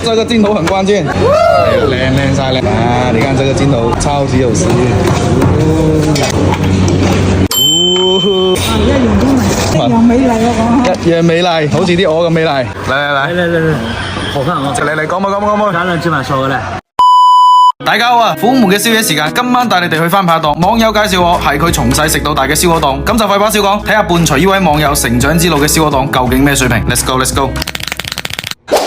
这个镜头很关键，靚晒靚啊！你看這個鏡頭超級有食欲。一樣美麗一樣美麗，好似啲鵝咁美麗。嚟，好看啊！嚟，講。橄欖芝麻燒嘅咧。大家好啊！虎門嘅宵夜時間，今晚帶你哋去翻拍檔。網友介紹我係佢從細食到大嘅燒鵝檔，咁就廢話少講，睇下伴隨呢位網友成長之路嘅燒鵝檔究竟咩水平 ？Let's go！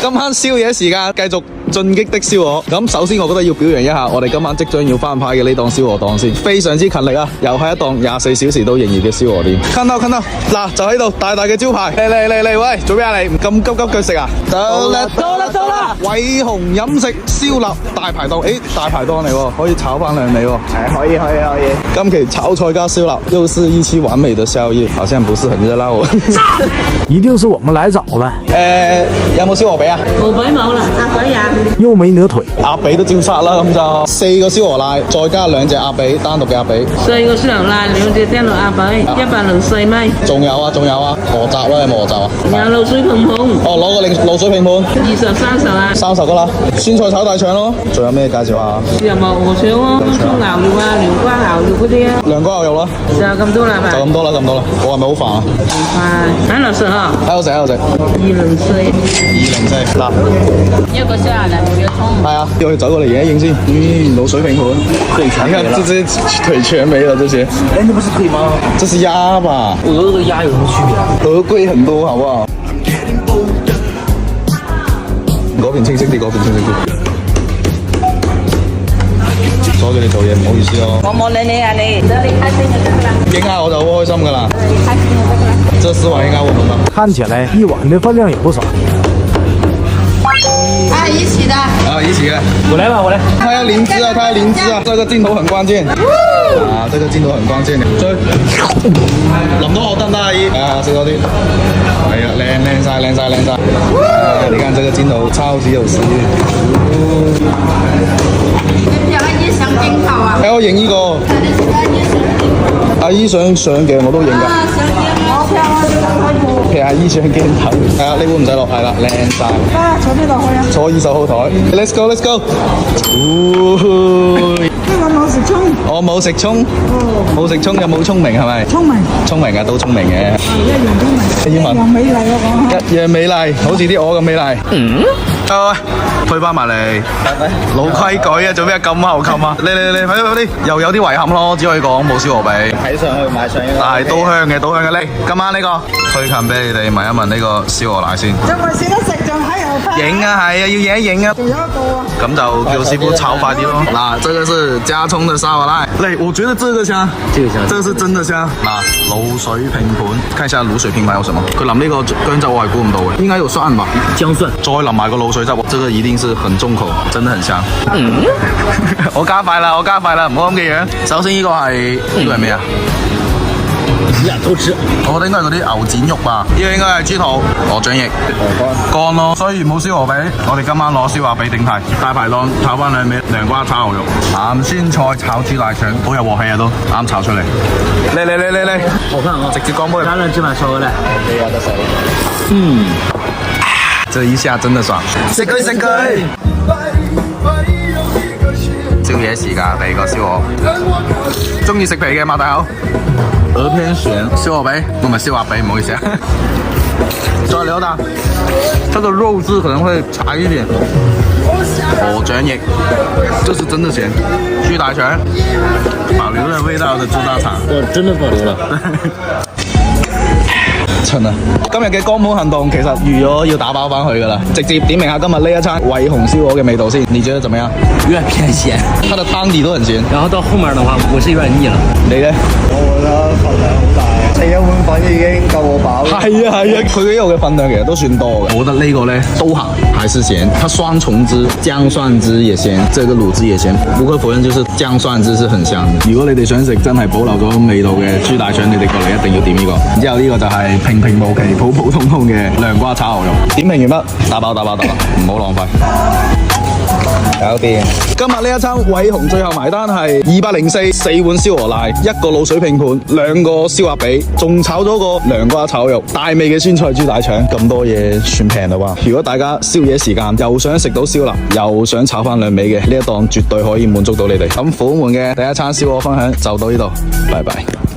今晚宵夜時間繼續進擊的燒鵝。咁首先我覺得要表揚一下我哋今晚即將要翻拍嘅呢檔燒鵝檔先，非常之勤力啊！又係一檔24小時都營業嘅燒鵝店。看到，嗱就喺度大大嘅招牌，嚟，喂，做咩啊你？咁急腳食啊？到啦！偉鴻飲食燒臘大排檔，大排檔嚟喎，可以炒翻兩味喎。可以。今期炒菜加燒臘，又是一期完美的宵夜，好像不是很熱鬧。一定是我們來早了。有冇燒鵝髀啊？冇髀冇啦，鴨髀啊！又沒鵝腿，鴨髀都照殺啦，咁就4個燒鵝瀨，再加2隻鴨髀，單獨嘅鴨髀。4個燒鵝瀨，2隻單獨鴨髀，104米。仲有啊，鵝雜啦，有冇鵝雜啊？有鹵水盆盆。攞個鹵水拼盤。20、30啊？30個啦。酸菜炒大腸咯。仲有咩介紹下？又冇鵝腸咯，葱牛肉啊，涼瓜牛肉嗰啲啊。涼瓜牛肉啦。就咁多啦嘛。就咁多啦。我係咪好煩啊？喺度食啊！喺度食。204。嗱，一個燒鴨冇有葱。係啊，要去走過嚟影一影先。鹵水拼盤。你看這些腿全沒了，這些。哎，那不是腿嗎？這是鴨吧？鵝和鴨有什麼區別啊？鵝貴很多，好不好？嗰邊清晰啲。阻住你做嘢，唔好意思咯。我冇理你啊你，只要你開心就得啦。影下我就好開心噶啦。開心就得啦。這4碗應該我們吧？看起來一碗的分量也不少。一起的。一起的。我來吧，我來。它要靈芝啊！這個鏡頭很關鍵。這個鏡頭很關鍵。再淋多我得唔得啊？阿姨？食多啲。係啊，靚晒。你看這個鏡頭超級有食欲。我影呢個。阿姨想上鏡我都影㗎。其實阿姨上鏡頭。係啊，呢碗唔使落，係啦，靚晒。坐邊度去啊？坐20號台。Let's go。呢個冇食葱。我冇食葱。冇食葱有冇聰明係咪？聰明啊，都聰明嘅。一樣聰明。英文。一樣美麗啊講。一樣美麗，好似啲鵝咁美麗。推返埋嚟，老規矩啊！做咩咁後襟啊？嚟，快啲！又有啲遺憾咯，只可以講冇燒鵝髀。睇上去買上去。但係都香嘅。嚟，今晚呢個推近俾你哋聞一聞呢個燒鵝奶先。仲未試得食仲喺度拍。影啊，係啊，要影一影啊。仲有一個啊。咁就叫師傅炒快啲咯。嗱，這個是加葱的沙瓦瀨。嚟，我覺得這個香。這個是真的香。嗱，鹵水拼盤，看一下鹵水拼盤有什麼？佢淋呢個薑汁我係估唔到嘅，應該有蒜吧？薑蒜，再淋埋個鹵水汁，這個一定是很重口，真的很香。我加快啦，唔好咁嘅樣。首先呢個係咩啊？都吃。我覺得應該係嗰啲牛展肉吧。呢個應該係豬肚、鵝掌翼、乾咯。所以冇燒鵝髀，我哋今晚攞燒鴨髀頂替。大排檔炒翻2味涼瓜炒牛肉，鹹酸菜炒豬大腸，好有鑊氣啊都啱炒出嚟。嚟！好看啊！直接講杯。橄欖芝麻燒嘅咧。這一下真的爽。食佢。宵夜時間第2個燒鵝，中意食皮嘅擘大口。鵝偏鹹，燒鵝髀，唔係燒鴨髀，唔好意思啊。再聊打，它的肉質可能會柴一點。鵝掌翼，這是真的鹹。豬大腸，保留了味道的豬大腸。我真的保留了。今日嘅江門行動其實預咗要打包翻去噶啦，直接點評下今日呢一餐偉鴻燒鵝嘅味道先，你覺得怎麼樣？有點偏鹹，它的湯底都很鹹，然後到後面的話，我是有點膩了。你呢？我覺得份量好大，食一碗粉已經夠我飽。係啊，佢呢度嘅份量其實都算多嘅。我覺得呢個呢都鹹，還是鹹，它雙重汁，薑蒜汁也鹹，這個滷汁也鹹，無可否認就是薑蒜汁是很香的。如果你哋想食真係保留咗味道嘅豬大腸，你哋過嚟一定要點呢個。然之後呢個就係平平無奇、普普通通嘅涼瓜炒牛肉。點評完畢，打包，唔好浪費。搞掂。今日呢一餐偉雄最後埋單係204，四碗燒鵝瀨，一個滷水拼盤，兩個燒鴨髀，仲炒咗個涼瓜炒肉，大味嘅酸菜豬大腸，咁多嘢算平啦啩？如果大家宵夜時間又想食到燒臘，又想炒翻兩味嘅呢一檔，絕對可以滿足到你哋。咁虎門嘅第一餐燒鵝分享就到呢度，拜拜。